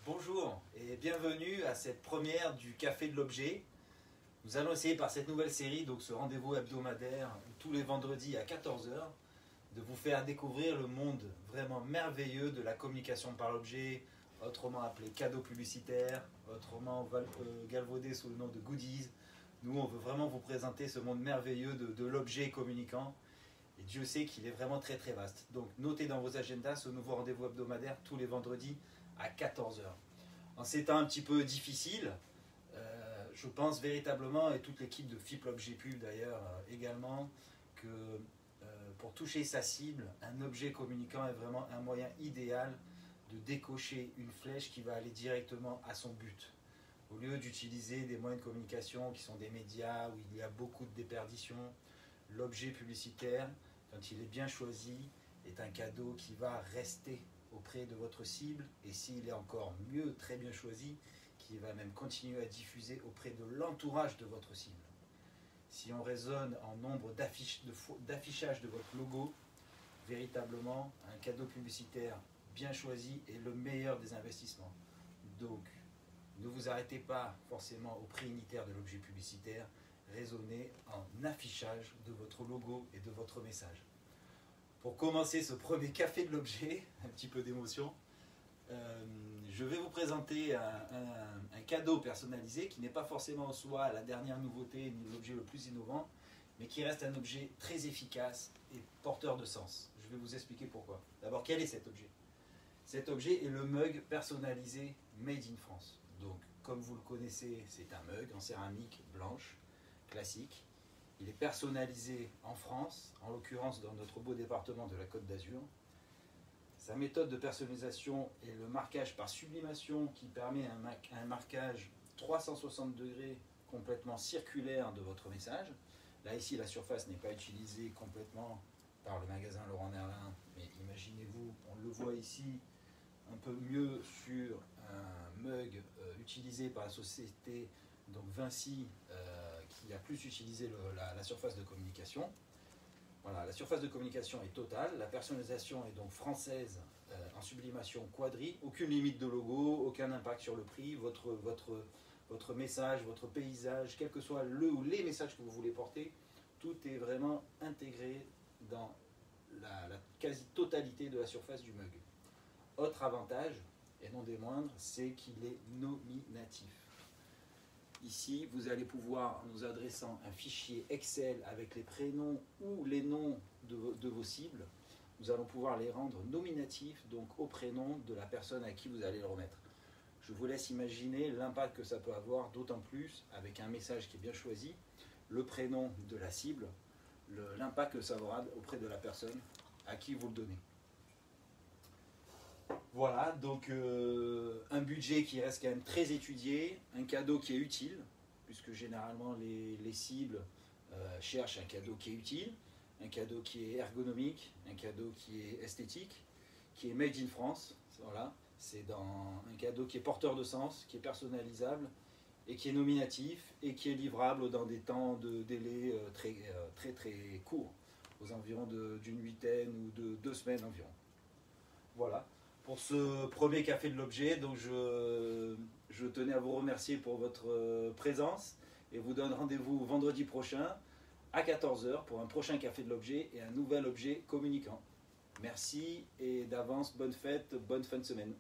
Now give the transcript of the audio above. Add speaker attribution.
Speaker 1: Bonjour et bienvenue à cette première du Café de l'Objet. Nous allons essayer par cette nouvelle série, donc ce rendez-vous hebdomadaire tous les vendredis à 14 heures, de vous faire découvrir le monde vraiment merveilleux de la communication par l'objet, autrement appelé cadeau publicitaire, autrement galvaudé sous le nom de goodies. Nous, on veut vraiment vous présenter ce monde merveilleux de l'objet communicant. Et Dieu sait qu'il est vraiment très très vaste. Donc notez dans vos agendas ce nouveau rendez-vous hebdomadaire tous les vendredis à 14 heures. En ces temps un petit peu difficiles, je pense véritablement, et toute l'équipe de FIP L'Objet Pub d'ailleurs également, que pour toucher sa cible, un objet communicant est vraiment un moyen idéal de décocher une flèche qui va aller directement à son but. Au lieu d'utiliser des moyens de communication qui sont des médias où il y a beaucoup de déperditions, l'objet publicitaire, quand il est bien choisi, est un cadeau qui va rester auprès de votre cible, et s'il est encore mieux, très bien choisi, qui va même continuer à diffuser auprès de l'entourage de votre cible. Si on raisonne en nombre d'affichages de votre logo, véritablement, un cadeau publicitaire bien choisi est le meilleur des investissements. Donc, ne vous arrêtez pas forcément au prix unitaire de l'objet publicitaire, raisonnez en affichage de votre logo et de votre message. Pour commencer ce premier café de l'objet, un petit peu d'émotion, je vais vous présenter un cadeau personnalisé qui n'est pas forcément en soi la dernière nouveauté ni l'objet le plus innovant, mais qui reste un objet très efficace et porteur de sens. Je vais vous expliquer pourquoi. D'abord, quel est cet objet? Cet objet est le mug personnalisé Made in France. Donc, comme vous le connaissez, c'est un mug en céramique blanche, classique. Il est personnalisé en France, en l'occurrence dans notre beau département de la Côte d'Azur. Sa méthode de personnalisation est le marquage par sublimation qui permet un marquage 360 degrés complètement circulaire de votre message. Là, ici, la surface n'est pas utilisée complètement par le magasin Leroy Merlin, mais imaginez-vous, on le voit ici un peu mieux sur un mug utilisé par la société donc Vinci, qui a plus utilisé la surface de communication. Voilà, la surface de communication est totale, la personnalisation est donc française en sublimation quadri, aucune limite de logo, aucun impact sur le prix, votre message, votre paysage, quel que soit le ou les messages que vous voulez porter, tout est vraiment intégré dans la quasi-totalité de la surface du mug. Autre avantage, et non des moindres, c'est qu'il est nominatif. Ici, vous allez pouvoir, en nous adressant un fichier Excel avec les prénoms ou les noms de vos cibles, nous allons pouvoir les rendre nominatifs, donc au prénom de la personne à qui vous allez le remettre. Je vous laisse imaginer l'impact que ça peut avoir, d'autant plus avec un message qui est bien choisi, le prénom de la cible, l'impact que ça aura auprès de la personne à qui vous le donnez. Voilà, donc un budget qui reste quand même très étudié, un cadeau qui est utile, puisque généralement les cibles cherchent un cadeau qui est utile, un cadeau qui est ergonomique, un cadeau qui est esthétique, qui est made in France. Voilà, c'est un cadeau qui est porteur de sens, qui est personnalisable et qui est nominatif et qui est livrable dans des temps de délai très courts, aux environs d'une huitaine ou de 2 semaines environ. Voilà. Pour ce premier café de l'objet, donc je tenais à vous remercier pour votre présence et vous donne rendez-vous vendredi prochain à 14 heures pour un prochain café de l'objet et un nouvel objet communicant. Merci et d'avance, bonne fête, bonne fin de semaine.